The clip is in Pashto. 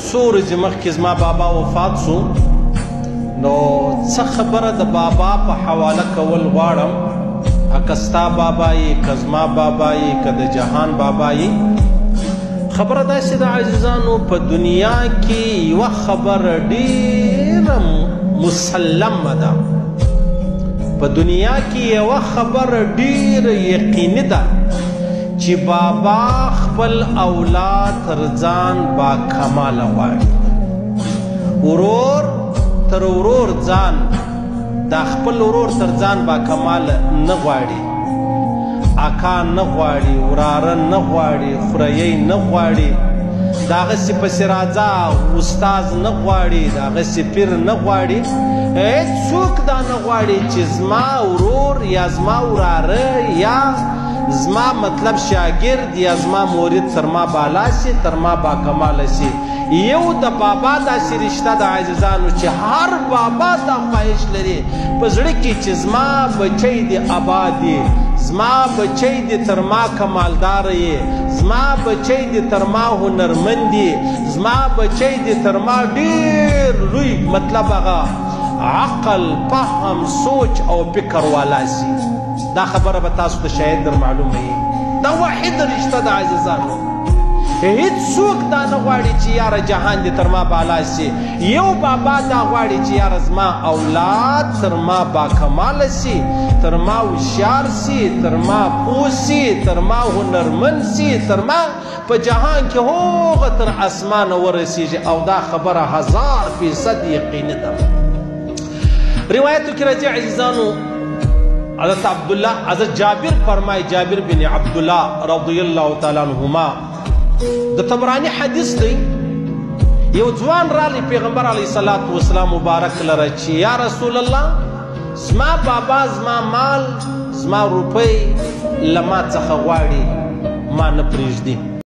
څو ورځې مخکې زما بابا وفات سو، نو څه خبره د بابا په حواله کول غواړم، که ستا بابا یې، که زما بابا یې، که د جهان بابا یې. خبره داسې ده عزیزانو، په دنیا کې یوه خبره ډېره مسلمه ده، په دنیا کې یوه خبره ډېره یقیني ده چې بابا خپل اولاد تر ځان با کماله غواړي. ورور تر ورور ځان، دا خپل ورور تر ځان با کماله نه غواړي، اکا نه غواړي، وراره نه غواړي، خوریی نه غواړي، د هغسې پسې راځه استاز نه غواړي، د هغسې پیر نه غواړي، هېڅوک دا نه غواړي چې زما ورور یا زما وراره یا زما مطلب شاگرد یا زما مورید تر ما بالا سي، تر ما با کماله سي. یو د بابا داسې رشته ده عزیزانو چې هر بابا دا خواهش لري په زړه کې چې زما بچی دې آباد وي، زما بچی دې تر ما کمالدار یې، زما بچی دې تر ما هنرمند یې، زما بچی دې تر ما ډېر لوی مطلب هغه عقل، فهم، سوچ او فکر والا سي. دا خبره به تاسو ته شاید در معلومه وي. دا واحد رشته ده عزیزانو، هیڅوک دا نه غواړي چې یاره جهان دې تر ما بالا سي. یو بابا دا غواړي چې یاره زما اولاد تر ما باکماله سي، تر ما هوښیار سي، تر ما پوه سي، تر ما هنرمند سي، تر ما په جهان کې هوغه تر اسمانه ورسیږي، او دا خبره 1000% یقیني ده. روایتو کې راځي عزیزانو، حضرت عبدالله، حضرت جابر فرمای، جابر بن عبدالله رضی الله تعالی عنهما، د طبرانی حدیث دی، یو ځوان رالی پیغمبر علیه الصلاة والسلام مبارک لره چې یا رسول الله، زما بابا زما مال زما روپۍ له ما څخه غواړي، ما نه پرېږدي.